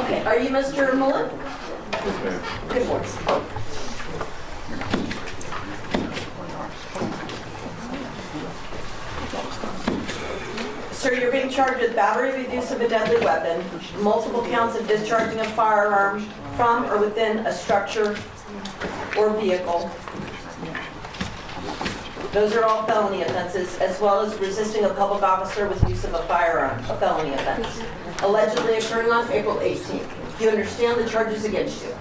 Okay, are you Mr. Mullen? Yes, ma'am. Good morning. Sir, you're being charged with battery with use of a deadly weapon, multiple counts of discharging a firearm from or within a structure or vehicle. Those are all felony offenses, as well as resisting a public officer with use of a firearm, a felony offense, allegedly occurring on April 18th. Do you understand the charges against you?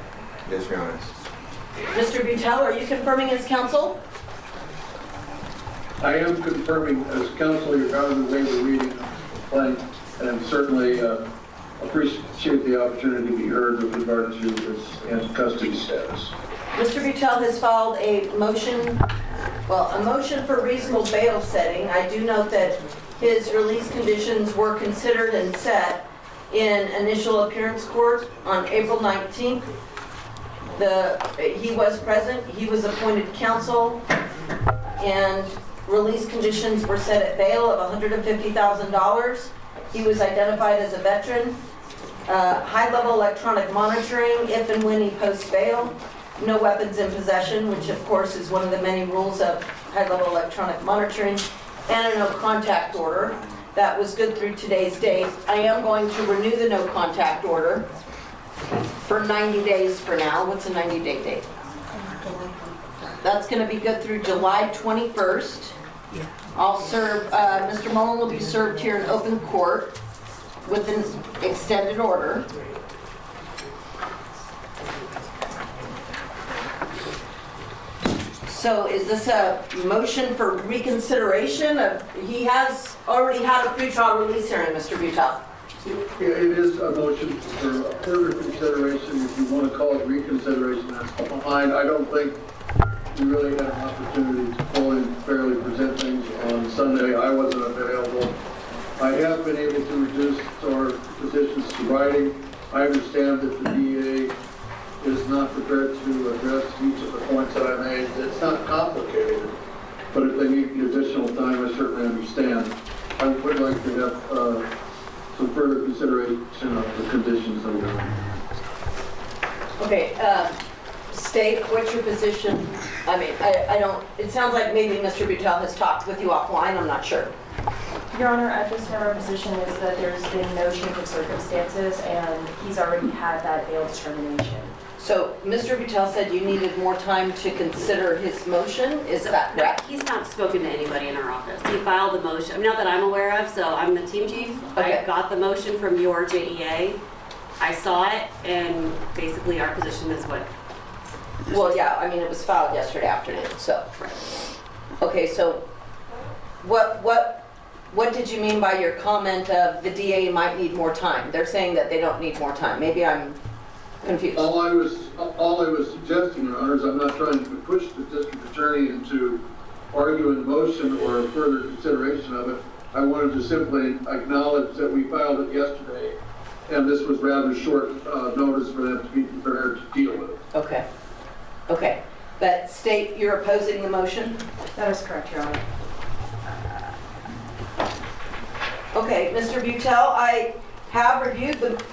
Yes, Your Honor. Mr. Butel, are you confirming as counsel? I am confirming as counsel your Honor the waiver reading of the complaint, and certainly appreciate the opportunity to be heard with regard to this in custody status. Mr. Butel has filed a motion for reasonable bail setting. I do note that his release conditions were considered and set in initial appearance court on April 19th. He was present, he was appointed counsel, and release conditions were set at bail of $150,000. He was identified as a veteran. High-level electronic monitoring if and when he posts bail. No weapons in possession, which of course is one of the many rules of high-level electronic monitoring, and a no contact order. That was good through today's date. I am going to renew the no contact order for 90 days for now. What's a 90-day date? That's going to be good through July 21st. I'll serve, Mr. Mullen will be served here in open court with an extended order. So is this a motion for reconsideration? He has already had a pretrial release hearing, Mr. Butel. Yeah, it is a motion for further consideration, if you want to call it reconsideration, that's behind. I don't think we really had an opportunity to fully fairly present things on Sunday. I wasn't available. I have been able to reduce our positions to writing. I understand that the DA is not prepared to address each of the points that I made. It's not complicated, but if they need the additional time, I certainly understand. I would like to have some further consideration of the conditions that we're in. Okay, state what's your position? I mean, I don't, it sounds like maybe Mr. Butel has talked with you offline, I'm not sure. Your Honor, at this time, our position is that there's been no change of circumstances and he's already had that bail determination. So Mr. Butel said you needed more time to consider his motion, is that correct? He's not spoken to anybody in our office. He filed the motion, not that I'm aware of, so I'm the team chief. Okay. I got the motion from your JEA. I saw it, and basically our position is what? Well, yeah, I mean, it was filed yesterday afternoon, so. Okay, so what did you mean by your comment of the DA might need more time? They're saying that they don't need more time. Maybe I'm confused. All I was suggesting, Your Honors, I'm not trying to push the district attorney into arguing the motion or further consideration of it. I wanted to simply acknowledge that we filed it yesterday, and this was rather short notice for them to be prepared to deal with it. Okay. Okay. But state you're opposing the motion? That is correct, Your Honor. Okay, Mr. Butel, I have reviewed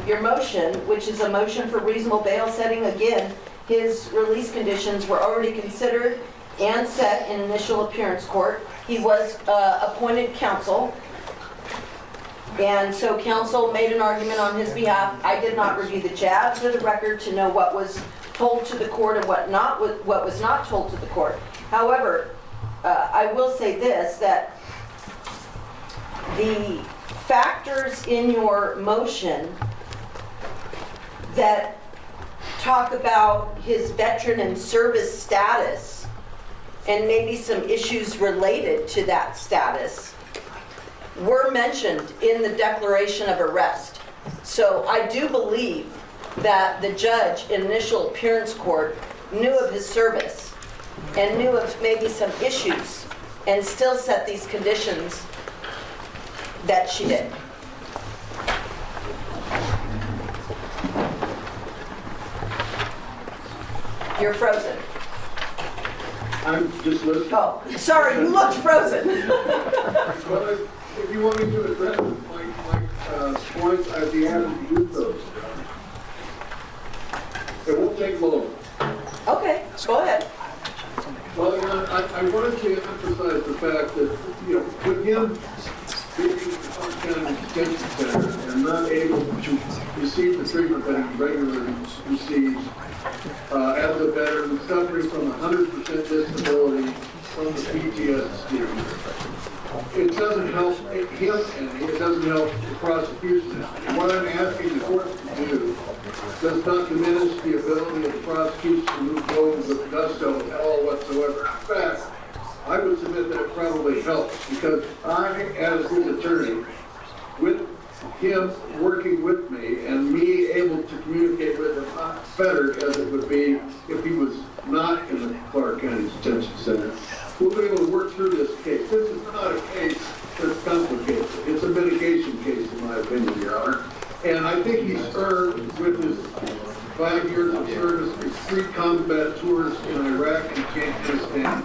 your motion, which is a motion for reasonable bail setting. Again, his release conditions were already considered and set in initial appearance court. He was appointed counsel, and so counsel made an argument on his behalf. I did not review the JABs or the record to know what was told to the court and what was not told to the court. However, I will say this, that the factors in your motion that talk about his veteran and service status and maybe some issues related to that status were mentioned in the declaration of arrest. So I do believe that the judge in initial appearance court knew of his service and knew of maybe some issues and still set these conditions that she did. You're frozen. I'm just listening. Oh, sorry, you looked frozen. Well, if you want me to address my points, I'd be happy to do those. County Detention Center and not able to receive the treatment that he regularly receives as a veteran suffering from 100% disability from the PTSD. It doesn't help him and it doesn't help the prosecution. What I'm asking the court to do does not diminish the ability of the prosecution to move forward with gusto at all whatsoever. In fact, I would submit that it probably helps because I, as his attorney, with him working with me and me able to communicate with him better as it would be if he was not in the Clark County Detention Center, we'll be able to work through this case. This is not a case that's complicated. It's a mitigation case, in my opinion, Your Honor. And I think he's earned, with his 5 years of service, his 3 combat tours in Iraq and Afghanistan,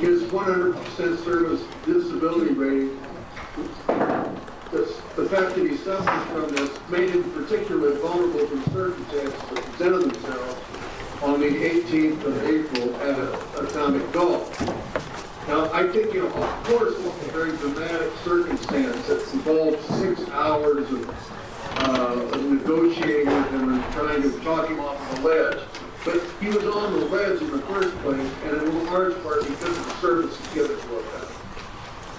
his 100% service disability rating, the fact that he suffers from this made him particularly vulnerable to the circumstances that presented themselves on the 18th of April at Atomic Golf. Now, I think, of course, it's a very dramatic circumstance that involves 6 hours of negotiating with him and trying to talk him off of the ledge. But he was on the ledge in the first place, and in large part because of the service he's given to us.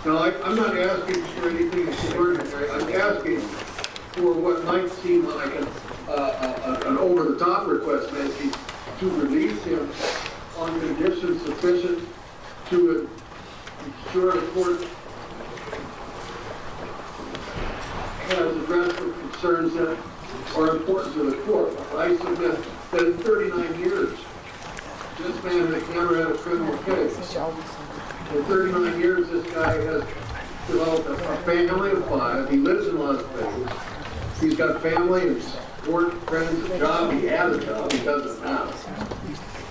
Now, I'm not asking for anything extraordinary. I'm asking for what might seem like an over-the-top request, maybe, to release him on conditions sufficient to ensure the court has addressed the concerns that are important to the court. I submit that in 39 years, this man has never had a criminal case. In 39 years, this guy has developed a family of 5. He lives in Las Vegas. He's got family and support, friends, a job. He has a job. He doesn't now.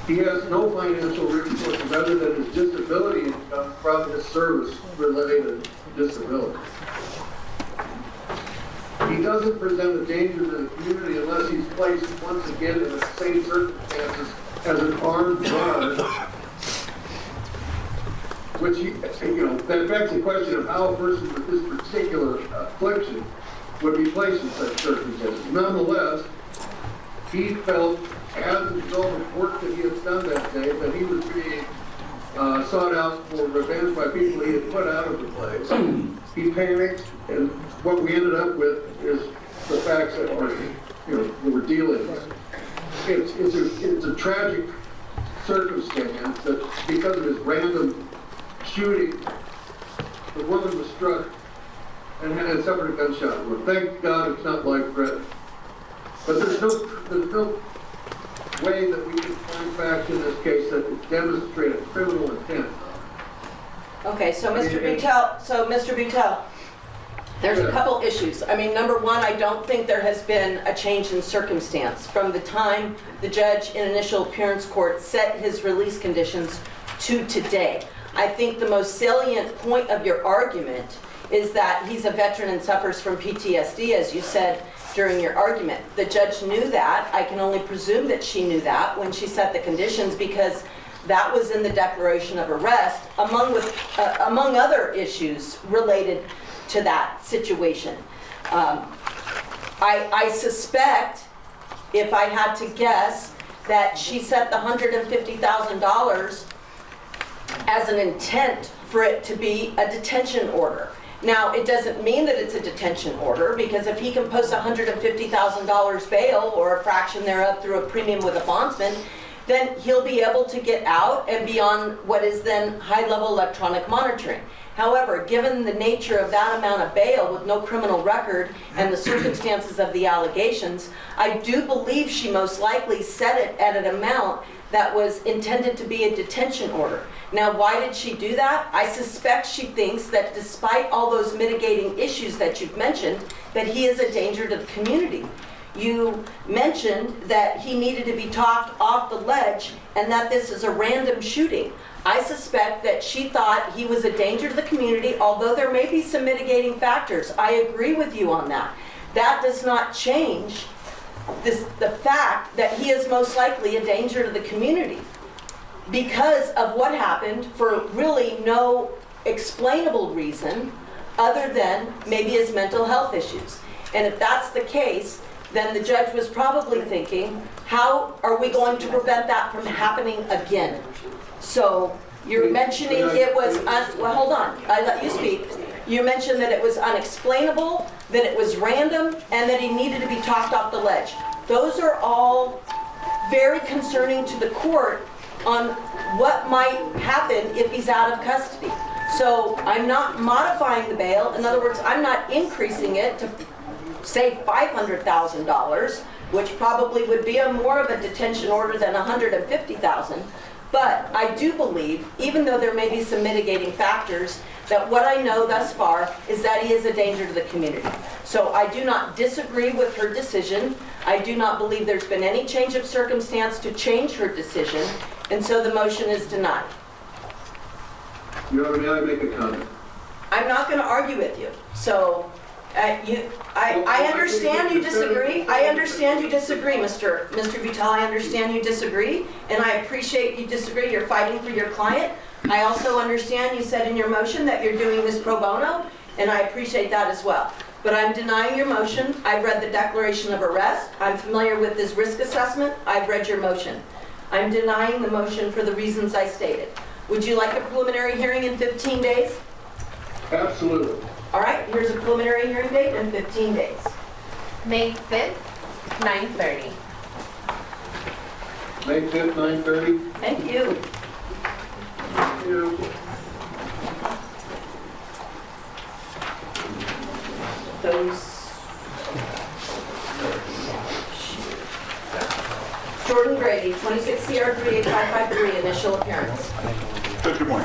He has no financial resources other than his disability income from his service-related disability. He doesn't present a danger to the community unless he's placed once again in the same circumstances as an armed guard, which that begs the question of how a person with this particular affliction would be placed in such circumstances. Nonetheless, he felt, as a result of work that he had done that day, that he was being sought out for revenge by people he had put out of the place. He panicked, and what we ended up with is the facts that we're dealing with. It's a tragic circumstance that because of his random shooting, the woman was struck and suffered a gunshot wound. Thank God it's not life-threatening. But there's no way that we can find facts in this case that would demonstrate a criminal intent. Okay, so Mr. Butel, there's a couple issues. I mean, number one, I don't think there has been a change in circumstance from the time the judge in initial appearance court set his release conditions to today. I think the most salient point of your argument is that he's a veteran and suffers from PTSD, as you said during your argument. The judge knew that. I can only presume that she knew that when she set the conditions, because that was in the declaration of arrest, among other issues related to that situation. I suspect, if I had to guess, that she set the $150,000 as an intent for it to be a detention order. Now, it doesn't mean that it's a detention order, because if he can post $150,000 bail or a fraction thereof through a premium with a bondsman, then he'll be able to get out and be on what is then high-level electronic monitoring. However, given the nature of that amount of bail with no criminal record and the circumstances of the allegations, I do believe she most likely set it at an amount that was intended to be a detention order. Now, why did she do that? I suspect she thinks that despite all those mitigating issues that you've mentioned, that he is a danger to the community. You mentioned that he needed to be talked off the ledge and that this is a random shooting. I suspect that she thought he was a danger to the community, although there may be some mitigating factors. I agree with you on that. That does not change the fact that he is most likely a danger to the community because of what happened for really no explainable reason other than maybe his mental health issues. And if that's the case, then the judge was probably thinking, how are we going to prevent that from happening again? So you're mentioning it was, well, hold on, I let you speak. You mentioned that it was unexplainable, that it was random, and that he needed to be talked off the ledge. Those are all very concerning to the court on what might happen if he's out of custody. So I'm not modifying the bail. In other words, I'm not increasing it to say $500,000, which probably would be more of a detention order than $150,000. But I do believe, even though there may be some mitigating factors, that what I know thus far is that he is a danger to the community. So I do not disagree with her decision. I do not believe there's been any change of circumstance to change her decision, and so the motion is denied. Your Honor, may I make a comment? I'm not going to argue with you. So I understand you disagree. I understand you disagree, Mr. Vitale. I understand you disagree, and I appreciate you disagree. You're fighting for your client. I also understand you said in your motion that you're doing this pro bono, and I appreciate that as well. But I'm denying your motion. I've read the declaration of arrest. I'm familiar with this risk assessment. I've read your motion. I'm denying the motion for the reasons I stated. Would you like a preliminary hearing in 15 days? Absolutely. All right, here's a preliminary hearing date in 15 days. May 5th, 9:30. May 5th, 9:30? Thank you. Thank you. Jordan Grady, 26 CR 38553, initial appearance. Good morning.